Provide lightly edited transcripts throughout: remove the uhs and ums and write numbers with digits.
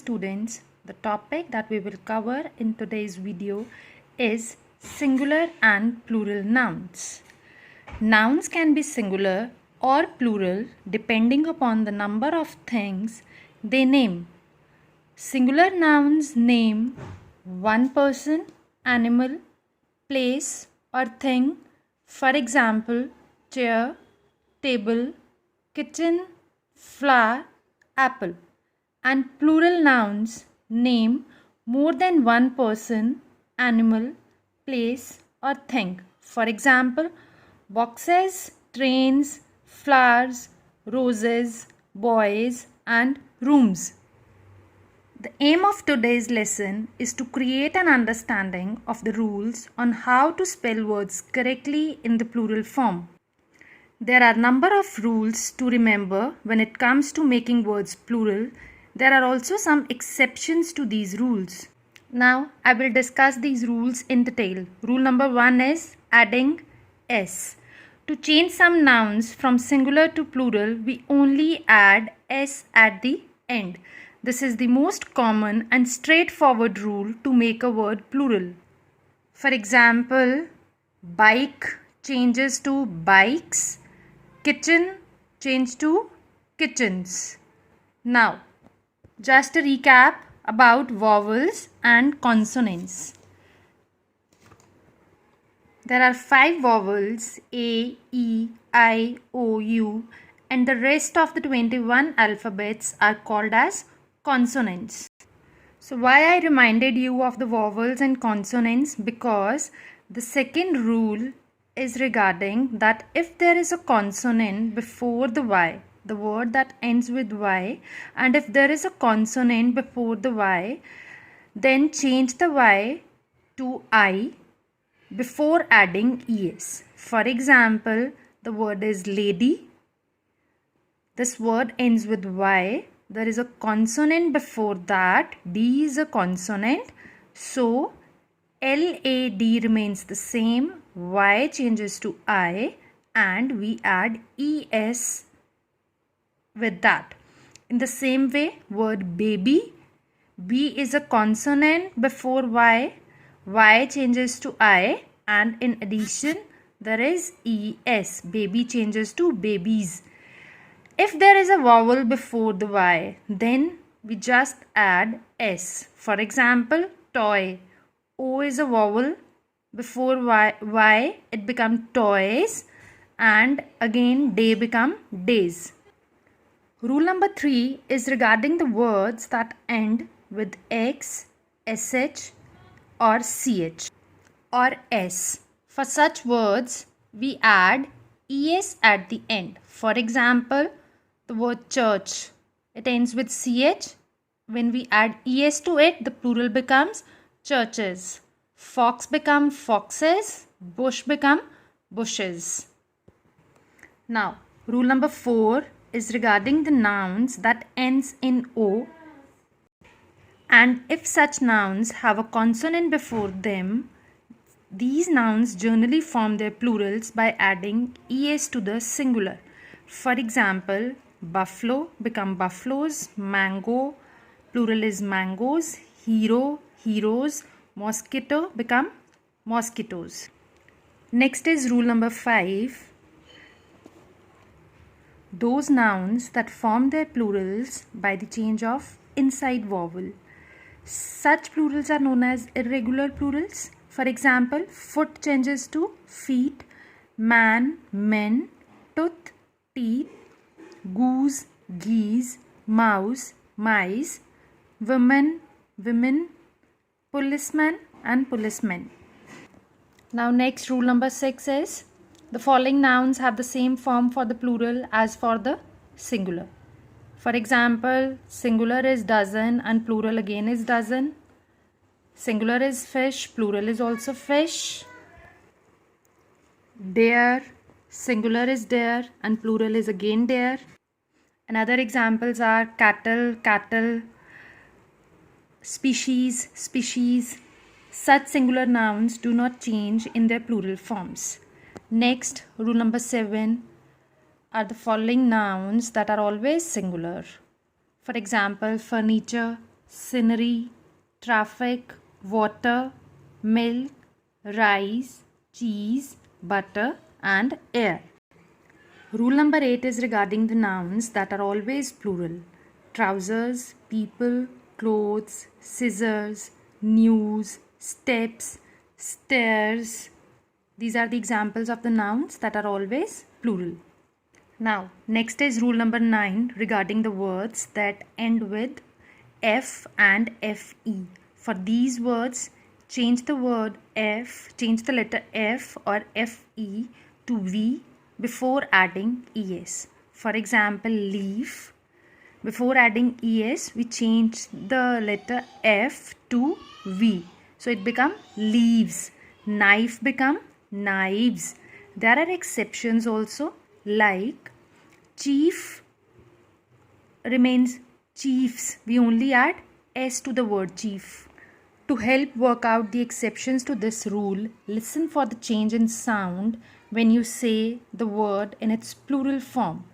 students. The topic that we will cover in today's video is singular and plural nouns. Nouns can be singular or plural depending upon the number of things they name. Singular nouns name one person, animal, place or thing. For example, chair, table, kitchen, flower, apple. And plural nouns name more than one person, animal, place or thing. For example, boxes, trains, flowers, roses, boys and rooms. The aim of today's lesson is to create an understanding of the rules on how to spell words correctly in the plural form. There are a number of rules to remember when it comes to making words plural. There are also some exceptions to these rules. Now, I will discuss these rules in detail. Rule number 1 is adding s. To change some nouns from singular to plural, we only add s at the end. This is the most common and straightforward rule to make a word plural. For example, bike changes to bikes, kitchen change to kitchens. Now, just a recap about vowels and consonants. There are 5 vowels A, E, I, O, U and the rest of the 21 alphabets are called as consonants. So why I reminded you of the vowels and consonants? Because the second rule is regarding that if there is a consonant before the Y, the word that ends with Y, and if there is a consonant before the Y, then change the Y to I before adding es. For example, the word is lady. This word ends with Y. There is a consonant before that. D is a consonant. So, LAD remains the same. Y changes to I and we add ES with that. In the same way, word baby. B is a consonant before Y. Y changes to I and in addition there is ES. Baby changes to babies. If there is a vowel before the Y, then we just add S. For example, toy. O is a vowel. Before Y it becomes toys and again day become days. Rule number 3 is regarding the words that end with X, SH or CH or S. For such words, we add ES at the end. For example, the word church, it ends with CH. When we add ES to it, the plural becomes churches. Fox become foxes, bush become bushes. Now, rule number 4 is regarding the nouns that ends in O, and if such nouns have a consonant before them, these nouns generally form their plurals by adding es to the singular. For example, buffalo become buffaloes, mango, plural is mangoes, hero, heroes, mosquito become mosquitoes. Next is rule number 5. Those nouns that form their plurals by the change of inside vowel. Such plurals are known as irregular plurals. For example, foot changes to feet, man, men, tooth, teeth, goose, geese, mouse, mice, women, women, policeman and policemen. Now next rule number 6 is the following nouns have the same form for the plural as for the singular. For example, singular is dozen and plural again is dozen. Singular is fish, plural is also fish. Deer, singular is deer and plural is again deer. And other examples are cattle, cattle, species, species. Such singular nouns do not change in their plural forms. Next, rule number 7 are the following nouns that are always singular. For example, furniture, scenery, traffic, water, milk, rice, cheese, butter, and air. Rule number 8 is regarding the nouns that are always plural. Trousers, people, clothes, scissors, news, steps, stairs. These are the examples of the nouns that are always plural. Now, next is rule number 9 regarding the words that end with F and FE. For these words, change the letter F or FE to V before adding ES. For example, leaf. Before adding ES, we change the letter F to V. So it become leaves. Knife become knives. There are exceptions also, like chief remains chiefs. We only add S to the word chief. To help work out the exceptions to this rule, listen for the change in sound when you say the word in its plural form.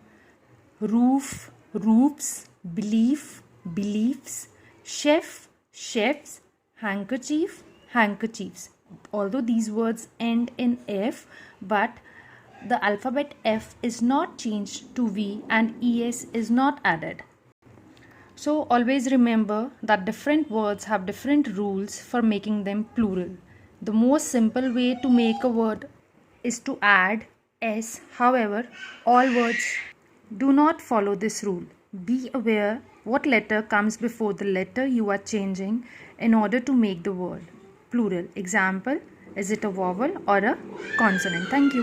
Roof, roofs, belief, beliefs, chef, chefs, handkerchief, handkerchiefs. Although these words end in F, but the alphabet F is not changed to V and ES is not added. So always remember that different words have different rules for making them plural. The most simple way to make a word is to add S. However, all words do not follow this rule. Be aware what letter comes before the letter you are changing in order to make the word plural. Example, is it a vowel or a consonant? Thank you.